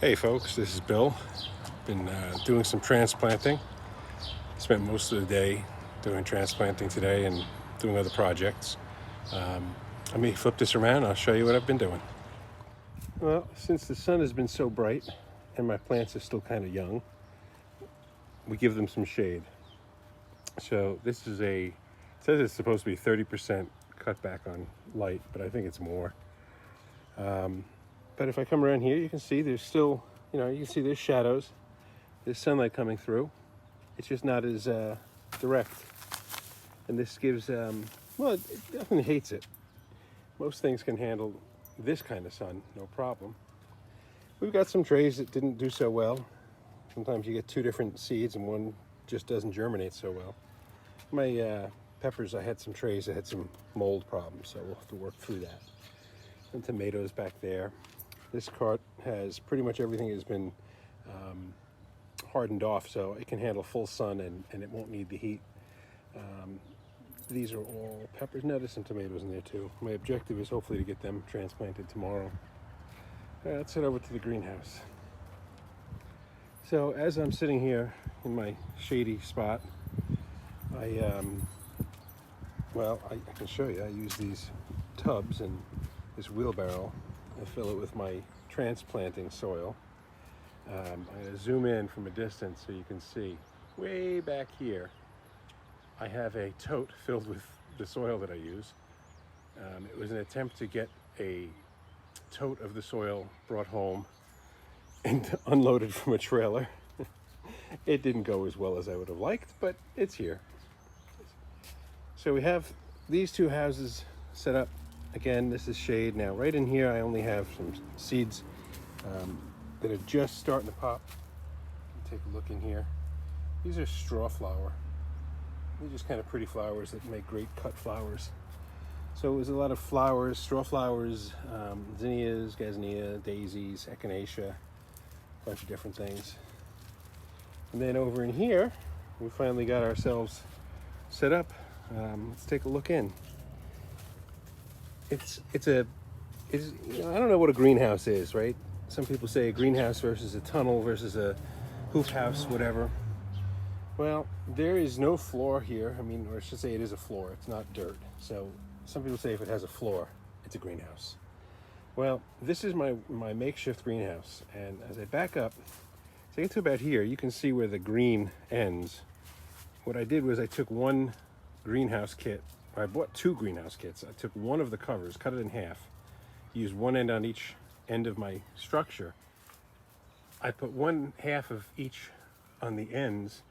Hey folks, this is Bill. Been doing some transplanting. Spent most of the day doing transplanting today and doing other projects. Let me flip this around. I'll show you what I've been doing. Well, since the sun has been so bright and my plants are still kind of young, we give them some shade. So this is it says it's supposed to be 30% cutback on light, but I think it's more. But if I come around here, you can see there's still, you can see there's shadows. There's sunlight coming through. It's just not as direct. And this gives, well, it definitely hates it. Most things can handle this kind of sun, no problem. We've got some trays that didn't do so well. Sometimes you get two different seeds and one just doesn't germinate so well. My peppers, I had some trays that had some mold problems, so we'll have to work through that. And tomatoes back there. This cart has pretty much everything has been hardened off, so it can handle full sun and it won't need the heat. These are all peppers. Now there's some tomatoes in there too. My objective is hopefully to get them transplanted tomorrow. Let's head over to the greenhouse. So as I'm sitting here in my shady spot, I can show you. I use these tubs and this wheelbarrow. I fill it with my transplanting soil. I'm going to zoom in from a distance so you can see. Way back here, I have a tote filled with the soil that I use. It was an attempt to get a tote of the soil brought home and unloaded from a trailer. It didn't go as well as I would have liked, but it's here. So we have these two houses set up. Again, this is shade. Now right in here I only have some seeds that are just starting to pop. Take a look in here. These are straw flower. They're just kind of pretty flowers that make great cut flowers. So there's a lot of flowers, straw flowers, zinnias, gazania, daisies, echinacea, a bunch of different things. And then over in here, we finally got ourselves set up. Let's take a look in. I don't know what a greenhouse is, right? Some people say a greenhouse versus a tunnel versus a hoop house, whatever. Well, there is no floor here. Or I should say it is a floor. It's not dirt. So some people say if it has a floor, it's a greenhouse. Well, this is my makeshift greenhouse. And as I back up, so I get to about here, you can see where the green ends. What I did was I took one greenhouse kit. I bought two greenhouse kits. I took one of the covers, cut it in half, used one end on each end of my structure. I put one half of each on the ends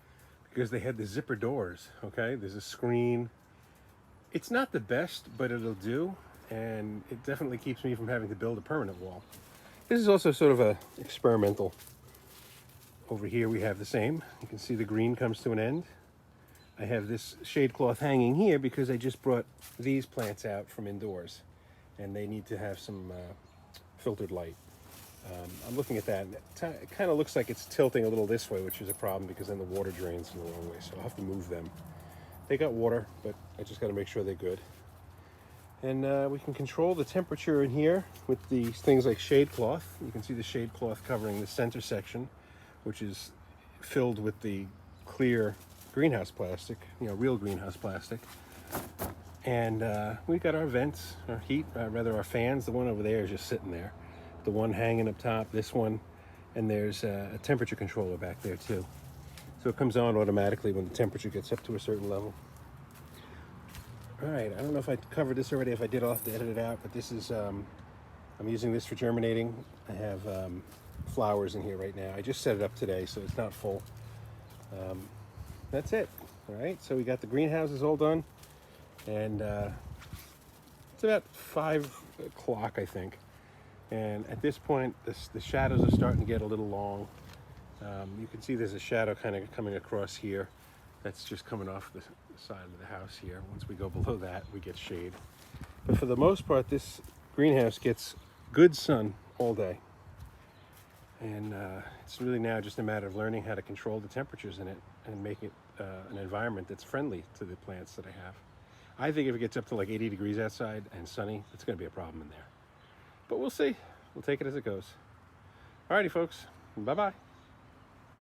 because they had the zipper doors, okay? There's a screen. It's not the best, but it'll do, and it definitely keeps me from having to build a permanent wall. This is also sort of a experimental. Over here we have the same. You can see the green comes to an end. I have this shade cloth hanging here because I just brought these plants out from indoors and they need to have some filtered light. I'm looking at that and it kind of looks like it's tilting a little this way, which is a problem because then the water drains in the wrong way, so I'll have to move them. They got water, but I just got to make sure they're good. And we can control the temperature in here with these things like shade cloth. You can see the shade cloth covering the center section, which is filled with the clear greenhouse plastic, real greenhouse plastic. And we got our vents, our heat, our fans. The one over there is just sitting there. The one hanging up top, this one, and there's a temperature controller back there too. So it comes on automatically when the temperature gets up to a certain level. All right, I don't know if I covered this already. If I did, I'll have to edit it out, but this is, I'm using this for germinating. I have flowers in here right now. I just set it up today, so it's not full. That's it. All right, so we got the greenhouses all done, and it's about 5 o'clock, I think. And at this point, the shadows are starting to get a little long. You can see there's a shadow kind of coming across here. That's just coming off the side of the house here. Once we go below that, we get shade. But for the most part, this greenhouse gets good sun all day. And it's really now just a matter of learning how to control the temperatures in it and make it an environment that's friendly to the plants that I have. I think if it gets up to like 80 degrees outside and sunny, it's going to be a problem in there. But we'll see. We'll take it as it goes. Alrighty, folks. Bye-bye.